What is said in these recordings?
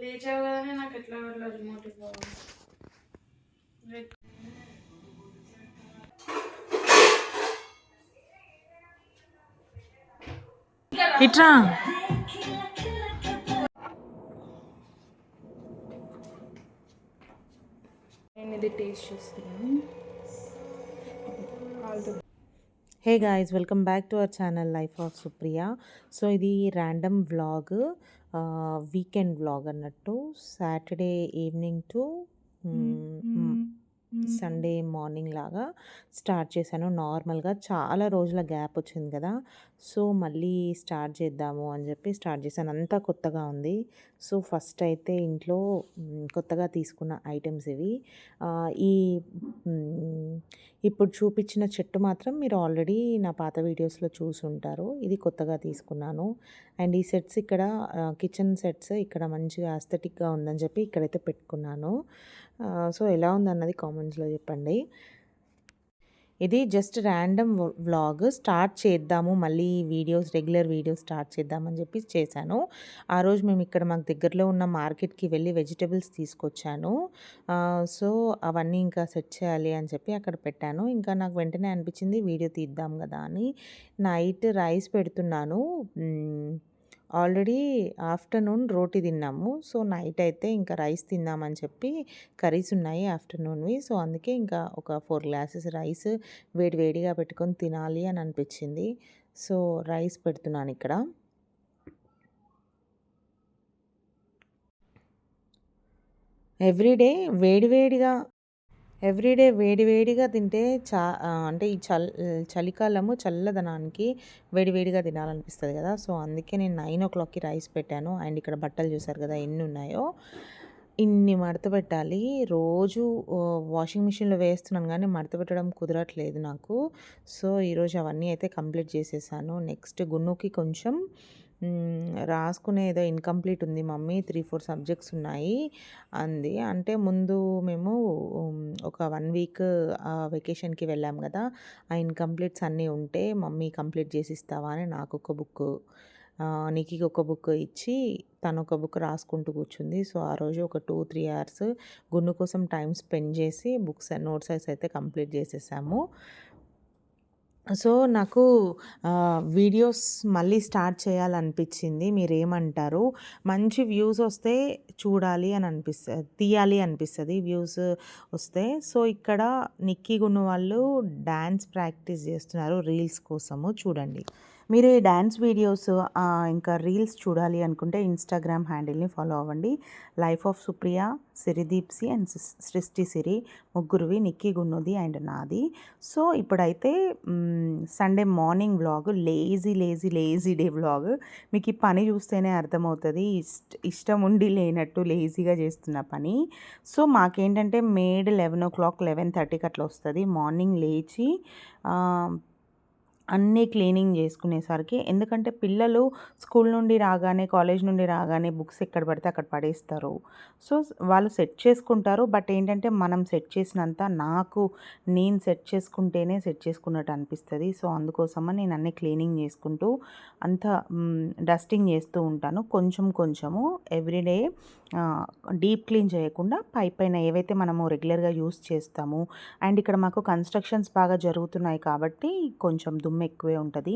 లేచావు కదనే నాకు ఎట్లా పడలో రిమోట్ ఇవ్వవు. ఇట్రా నేను ఇది టేస్ట్ చూస్తున్నాను. Hey guys, welcome back to our channel life of Supriya. So ఇది ర్యాండమ్ వ్లాగ్, వీకెండ్ వ్లాగ్ అన్నట్టు. Saturday evening to Sunday morning లాగా స్టార్ట్ చేశాను. నార్మల్గా చాలా రోజుల గ్యాప్ వచ్చింది కదా, సో మళ్ళీ స్టార్ట్ చేద్దాము అని చెప్పి స్టార్ట్ చేశాను. అంతా కొత్తగా ఉంది. సో ఫస్ట్ అయితే ఇంట్లో కొత్తగా తీసుకున్న ఐటమ్స్ ఇవి. ఈ ఇప్పుడు చూపించిన చెట్టు మాత్రం మీరు ఆల్రెడీ నా పాత వీడియోస్లో చూసి ఉంటారు. ఇది కొత్తగా తీసుకున్నాను. అండ్ ఈ సెట్స్ ఇక్కడ కిచెన్ సెట్స్ ఇక్కడ మంచిగా ఆస్థెటిక్గా ఉందని చెప్పి ఇక్కడైతే పెట్టుకున్నాను. సో ఎలా ఉందన్నది కామెంట్స్లో చెప్పండి. ఇది జస్ట్ ర్యాండమ్ వ్లాగ్. స్టార్ట్ చేద్దాము మళ్ళీ వీడియోస్, రెగ్యులర్ వీడియోస్ స్టార్ట్ చేద్దామని చెప్పి చేశాను. ఆ రోజు మేము ఇక్కడ మాకు దగ్గరలో ఉన్న మార్కెట్కి వెళ్ళి వెజిటబుల్స్ తీసుకొచ్చాను. సో అవన్నీ ఇంకా సెట్ చేయాలి అని చెప్పి అక్కడ పెట్టాను. ఇంకా నాకు వెంటనే అనిపించింది వీడియో తీద్దాం కదా అని. నైట్ రైస్ పెడుతున్నాను. ఆల్రెడీ ఆఫ్టర్నూన్ రోటీ తిన్నాము. సో నైట్ అయితే ఇంకా రైస్ తిందామని చెప్పి కర్రీస్ ఉన్నాయి ఆఫ్టర్నూన్వి. సో అందుకే ఇంకా ఒక 4 గ్లాసెస్ రైస్ వేడివేడిగా పెట్టుకొని తినాలి అని అనిపించింది. సో రైస్ పెడుతున్నాను ఇక్కడ. ఎవ్రీడే వేడివేడిగా తింటే అంటే ఈ చలికాలము చల్లదనానికి వేడివేడిగా తినాలనిపిస్తుంది కదా. సో అందుకే నేను 9 o'clockకి రైస్ పెట్టాను. అండ్ ఇక్కడ బట్టలు చూసారు కదా ఎన్ని ఉన్నాయో. ఇన్ని మడత పెట్టాలి. రోజు వాషింగ్ మిషన్లో వేస్తున్నాను కానీ మడత పెట్టడం కుదరట్లేదు నాకు. సో ఈరోజు అవన్నీ అయితే కంప్లీట్ చేసేసాను. నెక్స్ట్ గున్నుకి కొంచెం రాసుకునే ఏదో ఇన్కంప్లీట్ ఉంది మమ్మీ, 3-4 సబ్జెక్ట్స్ ఉన్నాయి అంది. అంటే ముందు మేము ఒక 1 వీక్ వెకేషన్కి వెళ్ళాం కదా, ఆ ఇన్కంప్లీట్స్ అన్నీ ఉంటే మమ్మీ కంప్లీట్ చేసి ఇస్తావా అని నాకు ఒక బుక్, నీకు ఒక బుక్ ఇచ్చి తను ఒక బుక్ రాసుకుంటూ కూర్చుంది. సో ఆ రోజు ఒక 2-3 అవర్స్ గున్ను కోసం టైం స్పెండ్ చేసి బుక్స్ నోట్స్ అయితే కంప్లీట్ చేసేసాము. సో నాకు వీడియోస్ మళ్ళీ స్టార్ట్ చేయాలనిపించింది. మీరేమంటారు? మంచి వ్యూస్ వస్తే చూడాలి అని తీయాలి అనిపిస్తుంది వ్యూస్ వస్తే. సో ఇక్కడ నిక్కీ గున్ను వాళ్ళు డ్యాన్స్ ప్రాక్టీస్ చేస్తున్నారు రీల్స్ కోసము, చూడండి. మీరు ఈ డ్యాన్స్ వీడియోస్ ఇంకా రీల్స్ చూడాలి అనుకుంటే ఇన్స్టాగ్రామ్ హ్యాండిల్ని ఫాలో అవ్వండి. లైఫ్ ఆఫ్ సుప్రియ, సిరిదీప్సి అండ్ సృష్టి సిరి, ముగ్గురువి, నిక్కీ గున్నుది అండ్ నాది. సో ఇప్పుడైతే Sunday morning vlog, lazy day vlog. మీకు ఈ పని చూస్తేనే అర్థమవుతుంది ఇష్టం ఉండి లేనట్టు లేజీగా చేస్తున్న పని. సో మాకేంటంటే మేడ్ 11 o'clock 11:30కి అట్లా వస్తుంది. మార్నింగ్ లేచి అన్నీ క్లీనింగ్ చేసుకునేసరికి, ఎందుకంటే పిల్లలు స్కూల్ నుండి రాగానే, కాలేజ్ నుండి రాగానే బుక్స్ ఎక్కడ పడితే అక్కడ పడేస్తారు. సో వాళ్ళు సెట్ చేసుకుంటారు. బట్ ఏంటంటే మనం సెట్ చేసినంత నేను సెట్ చేసుకుంటేనే సెట్ చేసుకున్నట్టు అనిపిస్తుంది. సో అందుకోసమని నేను అన్నీ క్లీనింగ్ చేసుకుంటూ అంతా డస్టింగ్ చేస్తూ ఉంటాను. కొంచెము ఎవ్రీడే డీప్ క్లీన్ చేయకుండా పైన ఏవైతే మనము రెగ్యులర్గా యూస్ చేస్తాము. అండ్ ఇక్కడ మాకు కన్స్ట్రక్షన్స్ బాగా జరుగుతున్నాయి కాబట్టి కొంచెం దుమ్ము ఎక్కువే ఉంటుంది.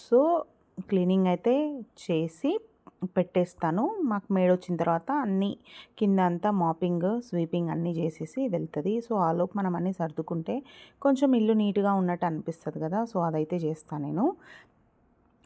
సో క్లీనింగ్ అయితే చేసి పెట్టేస్తాను. మాకు మేడ్ వచ్చిన తర్వాత అన్నీ కింద అంతా మాపింగ్, స్వీపింగ్ అన్నీ చేసేసి వెళ్తుంది. సో ఆలోపు మనం అన్నీ సర్దుకుంటే కొంచెం ఇల్లు నీట్గా ఉన్నట్టు అనిపిస్తుంది కదా. సో అదైతే చేస్తాను నేను.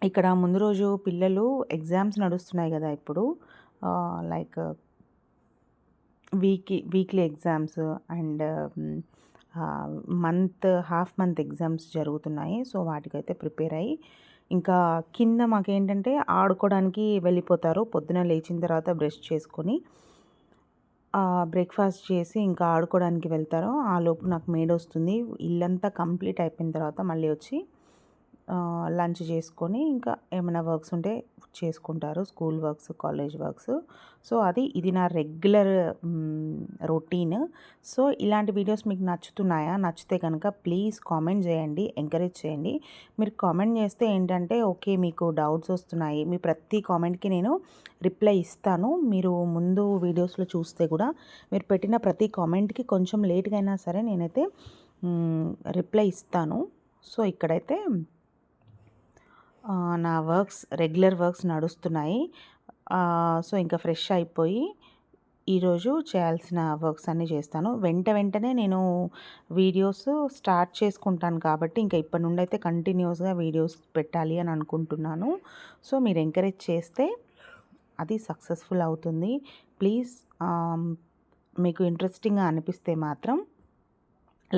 ఇక్కడ ముందు రోజు పిల్లలు ఎగ్జామ్స్ నడుస్తున్నాయి కదా ఇప్పుడు, like weekly exams and half month exams జరుగుతున్నాయి. సో వాటికైతే ప్రిపేర్ అయ్యి ఇంకా కింద మాకేంటంటే ఆడుకోవడానికి వెళ్ళిపోతారు. పొద్దున లేచిన తర్వాత బ్రష్ చేసుకొని బ్రేక్ఫాస్ట్ చేసి ఇంకా ఆడుకోవడానికి వెళ్తారు. ఆ లోపు నాకు మేడ్ వస్తుంది. ఇల్లంతా కంప్లీట్ అయిపోయిన తర్వాత మళ్ళీ వచ్చి లంచ్ చేసుకొని ఇంకా ఏమైనా వర్క్స్ ఉంటే చేసుకుంటారు, school works, college works. So ఇది నా రెగ్యులర్ రొటీన్. సో ఇలాంటి వీడియోస్ మీకు నచ్చుతున్నాయా? నచ్చితే కనుక ప్లీజ్ కామెంట్ చేయండి, ఎంకరేజ్ చేయండి. మీరు కామెంట్ చేస్తే ఏంటంటే ఓకే మీకు డౌట్స్ వస్తున్నాయి, మీ ప్రతి కామెంట్కి నేను రిప్లై ఇస్తాను. మీరు ముందు వీడియోస్లో చూస్తే కూడా మీరు పెట్టిన ప్రతి కామెంట్కి కొంచెం లేట్గా అయినా సరే నేనైతే రిప్లై ఇస్తాను. సో ఇక్కడైతే నా రెగ్యులర్ వర్క్స్ నడుస్తున్నాయి. సో ఇంకా ఫ్రెష్ అయిపోయి ఈరోజు చేయాల్సిన వర్క్స్ అన్నీ చేస్తాను. వెంటనే నేను వీడియోస్ స్టార్ట్ చేసుకుంటాను కాబట్టి ఇంకా ఇప్పటి నుండి అయితే కంటిన్యూస్గా వీడియోస్ పెట్టాలి అని అనుకుంటున్నాను. సో మీరు ఎంకరేజ్ చేస్తే అది సక్సెస్ఫుల్ అవుతుంది. ప్లీజ్ మీకు ఇంట్రెస్టింగ్గా అనిపిస్తే మాత్రం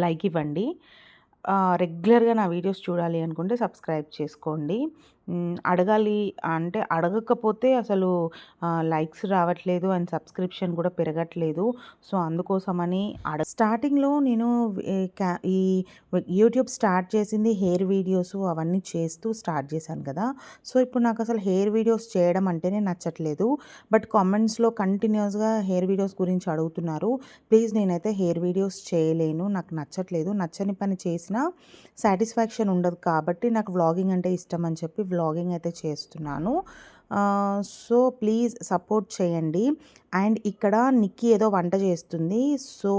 లైక్ ఇవ్వండి. రెగ్యులర్గా నా వీడియోస్ చూడాలి అనుకుంటే సబ్స్క్రైబ్ చేసుకోండి. అడగాలి అంటే అడగకపోతే అసలు లైక్స్ రావట్లేదు అండ్ సబ్స్క్రిప్షన్ కూడా పెరగట్లేదు. సో అందుకోసమని స్టార్టింగ్లో నేను ఈ యూట్యూబ్ స్టార్ట్ చేసింది హెయిర్ వీడియోస్ అవన్నీ చేస్తూ స్టార్ట్ చేశాను కదా. సో ఇప్పుడు నాకు అసలు హెయిర్ వీడియోస్ చేయడం అంటేనే నచ్చట్లేదు. బట్ కామెంట్స్లో కంటిన్యూస్గా హెయిర్ వీడియోస్ గురించి అడుగుతున్నారు. ప్లీజ్ నేనైతే హెయిర్ వీడియోస్ చేయలేను, నాకు నచ్చట్లేదు. నచ్చని పని చేసినా సాటిస్ఫాక్షన్ ఉండదు కాబట్టి నాకు వ్లాగింగ్ అంటే ఇష్టం అని చెప్పి వ్లాగింగ్ అయితే చేస్తున్నాను. సో ప్లీజ్ సపోర్ట్ చేయండి. అండ్ ఇక్కడ నిక్కీ ఏదో వంట చేస్తుంది. So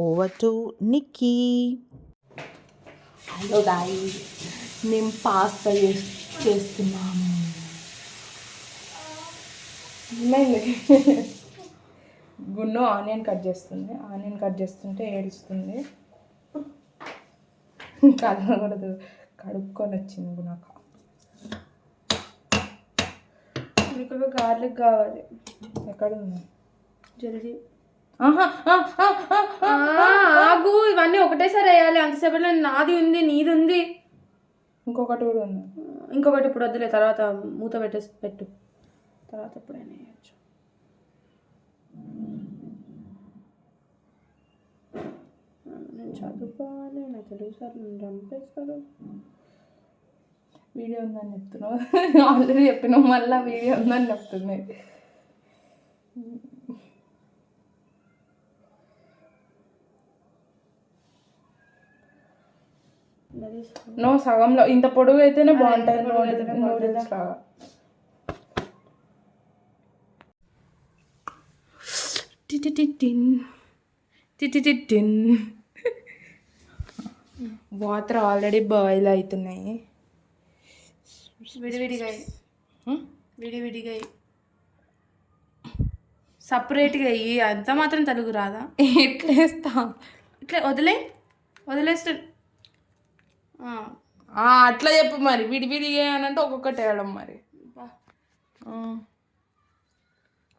over to Nikki. Hello guys, మేము పాస్తా చేస్తున్నాము. గున్ను ఆనియన్ కట్ చేస్తుంది. ఆనియన్ కట్ చేస్తుంటే ఏడుస్తుంది. కలగకూడదు, కడుక్కొని వచ్చింది గుణక. మీకు గార్లిక్ కావాలి. ఎక్కడ ఉంది జల్దీ? ఆగు, ఇవన్నీ ఒకటేసారి వేయాలి. అంతసేపట్లో నాది ఉంది, నీది ఉంది, ఇంకొకటి కూడా ఉంది. ఇంకొకటి ఇప్పుడు వద్దులే, తర్వాత మూత పెట్టు, తర్వాత ఎప్పుడైనా వేయచ్చు. నేను చదువుకోవాలి, నా తెలుగు సార్ నన్ను చంపేస్తారు. వీడియో ఉందని చెప్తున్నావు, ఆల్రెడీ చెప్పినావు, మళ్ళీ వీడియో ఉందని చెప్తుంది. నువ్వు సగంలో ఇంత పొడుగు అయితేనే బాగుంటుంది నూడిల్స్ లాగా. వాటర్ ఆల్రెడీ బాయిల్ అవుతున్నాయి. విడివిడిగా సపరేట్గా అయ్యి అంత మాత్రం తెలుగు రాదా? ఎట్లా వేస్తా? ఇట్లా వదిలేస్తా. అట్లా చెప్పు మరి. విడివిడిగా అని అంటే ఒక్కొక్కటి వేయడం మరి.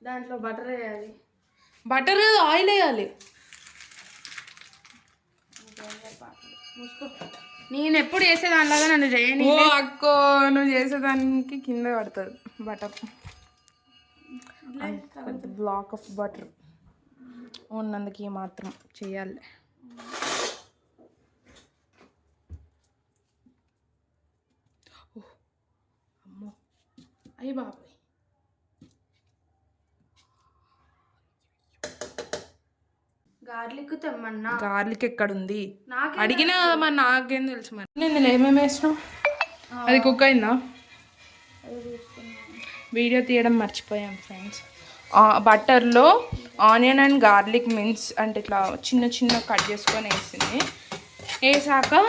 దాంట్లో బటర్ వేయాలి. బటర్ ఆయిల్ వేయాలి. నేను ఎప్పుడు చేసేదానిలాగా నన్ను చేయని. ఓ అక్కో, నువ్వు చేసేదానికి కింద పడుతుంది బటర్. బ్లాక్ ఆఫ్ బటర్ ఉన్నందుకు మాత్రం చేయాలి. అమ్మో, అయ్యి బాబాయ్. గార్లిక్ తెమ్మన్నా. గార్లిక్ ఎక్కడుంది అడిగినా మరి, నాకేం తెలుసు మరి. నేను ఏమేమి వేసినావు? అది కుక్ అయిందా? వీడియో తీయడం మర్చిపోయాం ఫ్రెండ్స్. బటర్లో ఆనియన్ అండ్ గార్లిక్ మిన్స్ అంటే ఇట్లా చిన్న చిన్న కట్ చేసుకొని వేసింది. వేసాక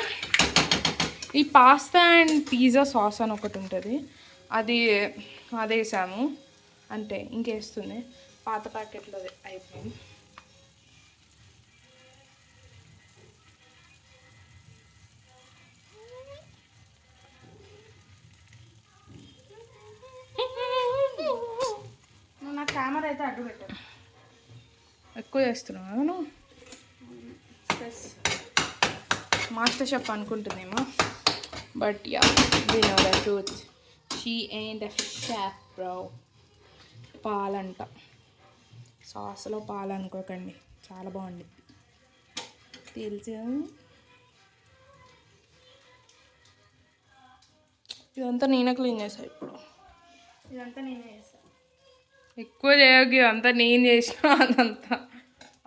ఈ పాస్తా అండ్ పిజ్జా సాస్ అని ఒకటి ఉంటుంది, అది వేసాము. అంటే ఇంకేస్తుంది, పాత ప్యాకెట్లో అయిపోయింది. నా కెమెరా అయితే అడ్డు పెట్టాను. ఎక్కువ చేస్తున్నావు నువ్వు. మాస్టర్ షెఫ్ అనుకుంటుందేమో, but ya we know the truth, she ain't a chef bro. పాలంట, సాస్లో పాలు అనుకోకండి, చాలా బాగుంది తెలుసు. ఇదంతా నేనే క్లీన్ చేసా ఇప్పుడు. ఇదంతా నేనే చేస్తాను. ఎక్కువ చేయకు, ఇదంతా నేను చేసిన అదంతా.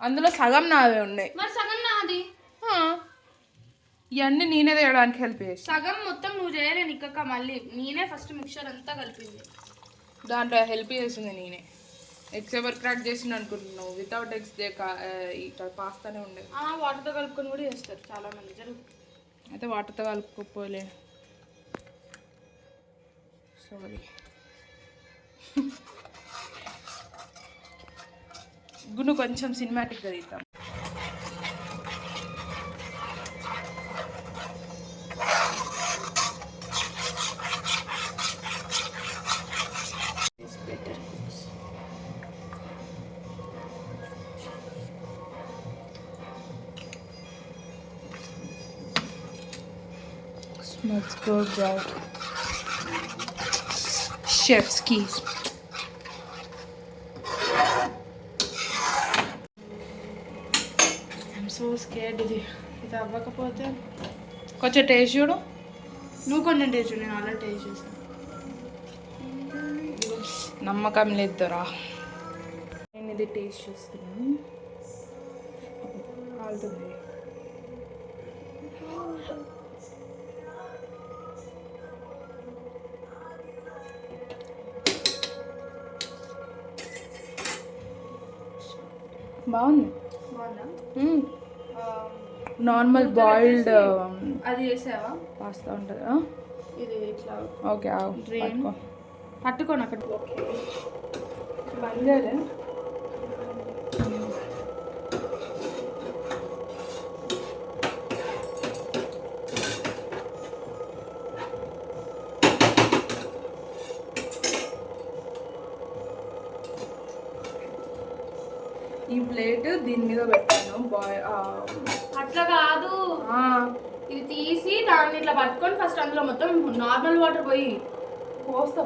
అందులో సగం నావే ఉన్నాయి. మరి సగం నాది. ఇవన్నీ నేనే తేయడానికి హెల్ప్ చేసి. సగం మొత్తం నువ్వు చేయలే నిక్కక్క. మళ్ళీ నేనే ఫస్ట్ మిక్చర్ అంతా కలిపింది. దాంట్లో హెల్ప్ చేసింది నేనే. ఎగ్స్ ఎవరు క్రాక్ చేసింది అనుకుంటున్నావు? వితౌట్ ఎగ్స్ ఇక్కడ పాస్తానే ఉండేది. వాటర్తో కలుపుకొని కూడా చేస్తారు చాలా మంది. అయితే వాటర్తో కలుపుకోపోలే. సారీ. గును కొంచెం సినిమాటిక్గా తీద్దాం. Smells good, bro. Chef's keys. I'm so scared. ఇది అవ్వకపోతే కొంచెం టేస్ట్ చూడు. నువ్వు కొంచెం టేస్ట్ చూడు. నేను ఆల్రెడీ టేస్ట్ చేశాను. నమ్మకం లేదురా. నేను ఇది టేస్ట్ చేస్తున్నాను. కాలుతుంది. బాగుంది. నార్మల్ బాయిల్డ్ అది చేసావా? పాస్తా ఉంటుంది. ఇది ఇట్లా ఓకే. పట్టుకోను అక్కడ. బంద్ చేయలే. ఈ ప్లేట్ దీని మీద పెట్టాను. అట్లా కాదు, ఇది తీసి దాన్ని ఇట్లా పట్టుకొని ఫస్ట్ అందులో మొత్తం నార్మల్ వాటర్ పోయి పోస్తా.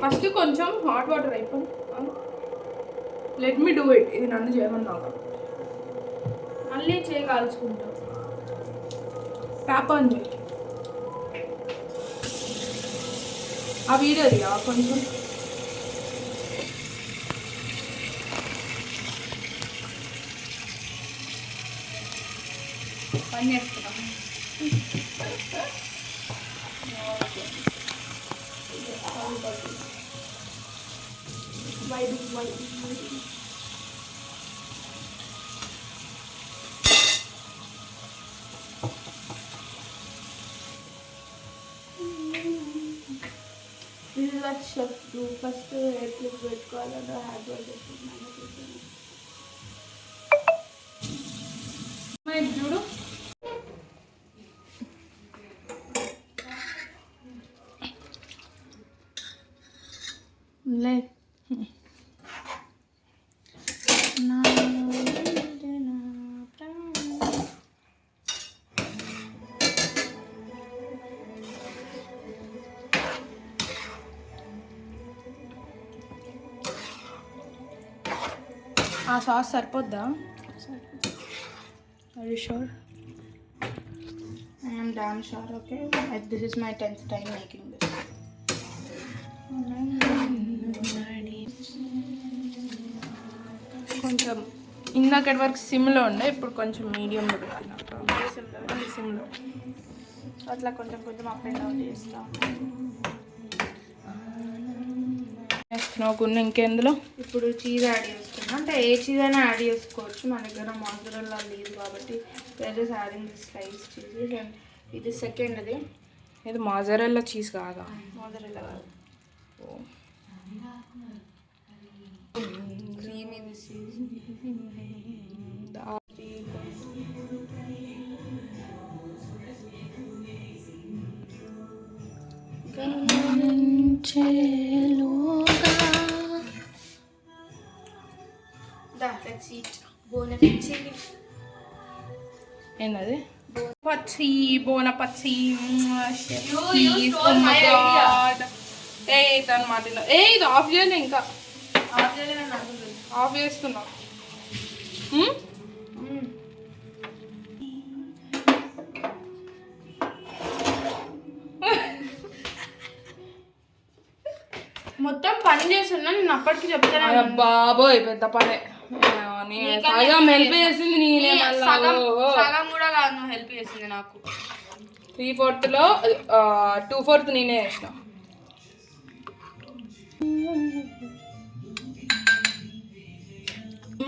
ఫస్ట్ కొంచెం హాట్ వాటర్ అయిపోయి లెట్ మీ డూ ఇట్. ఇది నన్ను చేయమన్నావు. మళ్ళీ చేయి కాల్చుకుంటావు. ట్యాప్ ఆన్ చేయి. ఆ వీడియోది కొంచెం పని చేస్తున్నాం. ఫస్ట్ ఎట్లా పెట్టుకోవాలన్నా హ్యాడ్ బాల్ చేసుకుంటున్నాను. చూడు. లే ఆ సాస్ సరిపోద్దా? Are you sure? I am damn sure. Okay, this is my 10th time making this. కొంచెం ఇందాకటి వరకు సిమ్లో ఉండే, ఇప్పుడు కొంచెం మీడియంలో పెట్టినా. సిమ్లో అట్లా కొంచెం అప్ అండ్ డౌన్ చేస్తాం. వేస్తున్నావు ఇంకెందులో? ఇప్పుడు చీజ్ యాడ్ చేస్తున్నా. అంటే ఏ చీజ్ అయినా యాడ్ చేసుకోవచ్చు. మన దగ్గర మోజరెల్లా లేదు కాబట్టి just adding this slice cheese. And ఇది సెకండ్ది. ఇది మోజరెల్లా చీజ్ కాదా? మోజరెల్లా కాదు, క్రీమ్. ఇది చీజ్. ఏంటది? బోనపచ్చి తను మాటలో ఇది ఆఫ్ చేయలే, ఇంకా ఆఫ్ చేస్తున్నా. మొత్తం పని చేస్తున్నా నేను అప్పటికి చెప్తాను. అయ్య బాబోయ్ పెద్ద పనే. సగం హెల్ప్ చేసింది నేనే. సగం కూడా కాదు నువ్వు హెల్ప్ చేసింది నాకు. 3/4లో 2/4 నేనే చేసిన.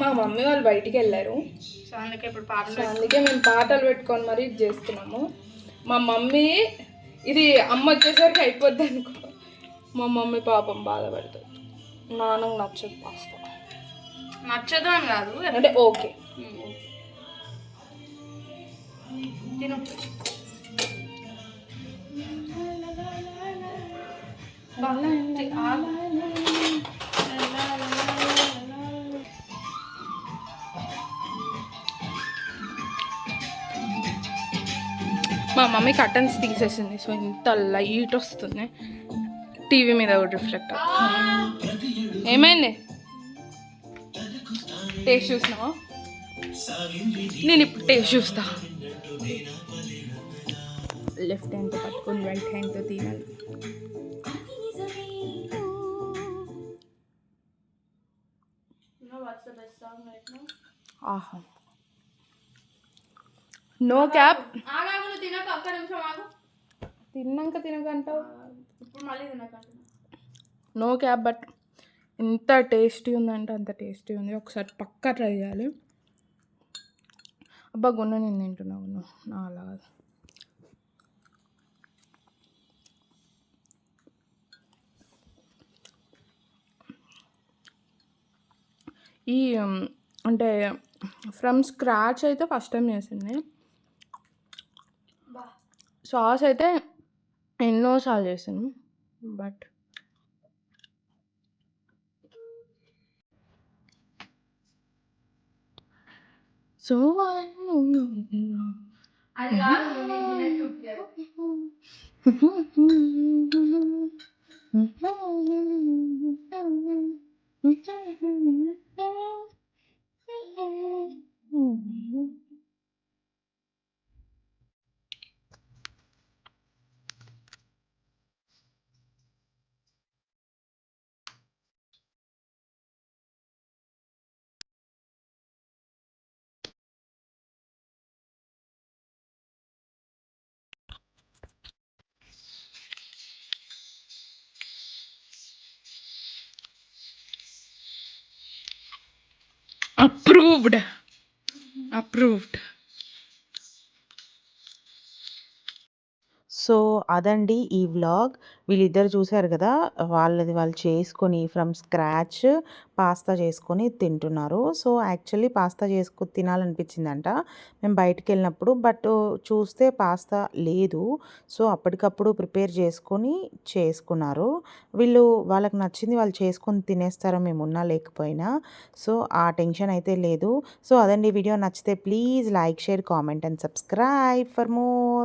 మా మమ్మీ వాళ్ళు బయటికి వెళ్ళారు, సో అందుకే ఇప్పుడు అందుకే మేము పాటలు పెట్టుకొని మరీ ఇది చేస్తున్నాము. మా మమ్మీ ఇది అమ్మ వచ్చేసరికి అయిపోద్ది అనుకో, మా మమ్మీ పాపం బాధపడుతుంది. నాన్నకు నచ్చదు పాస్తా. నచ్చదు అని కాదు అంటే ఓకే తిను. మా మమ్మీ కర్టన్స్ తీసేసింది, సో ఇంత లైట్ వస్తుంది, టీవీ మీద కూడా రిఫ్లెక్ట్ అవుతుంది. ఏమైంది టేస్ట్ చూసినావా? నేను ఇప్పుడు టేస్ట్ చూస్తా. లెఫ్ట్ హ్యాండ్తో పట్టుకొని రైట్ హ్యాండ్తో తినాలి. ఆహా, నో క్యాప్. తినక ఒక్క నిమిషం ఆగు. తిన్నాక అంటావు, ఇప్పుడు మళ్ళీ తినక. No cap. బట్ ఎంత టేస్టీ ఉందంటే అంత టేస్టీ ఉంది, ఒకసారి పక్కా ట్రై చేయాలి. అబ్బా గున్న నేను తింటున్నావు నా అలా. ఈ అంటే ఫ్రమ్ స్క్రాచ్ అయితే ఫస్ట్ టైం చేసింది. సాస్ అయితే ఎన్నోసార్లు చేసాను. But so approved. సో అదండి ఈ వ్లాగ్. వీళ్ళిద్దరు చూశారు కదా, వాళ్ళు చేసుకొని ఫ్రమ్ స్క్రాచ్ పాస్తా చేసుకొని తింటున్నారు. సో యాక్చువల్లీ పాస్తా తినాలనిపించిందంట మేము బయటికి వెళ్ళినప్పుడు, బట్ చూస్తే పాస్తా లేదు. సో అప్పటికప్పుడు ప్రిపేర్ చేసుకున్నారు. వాళ్ళకి నచ్చింది వాళ్ళు చేసుకొని తినేస్తారో మేము ఉన్నా లేకపోయినా, సో ఆ టెన్షన్ అయితే లేదు. సో అదండి వీడియో. నచ్చితే please like, share, comment and subscribe for more.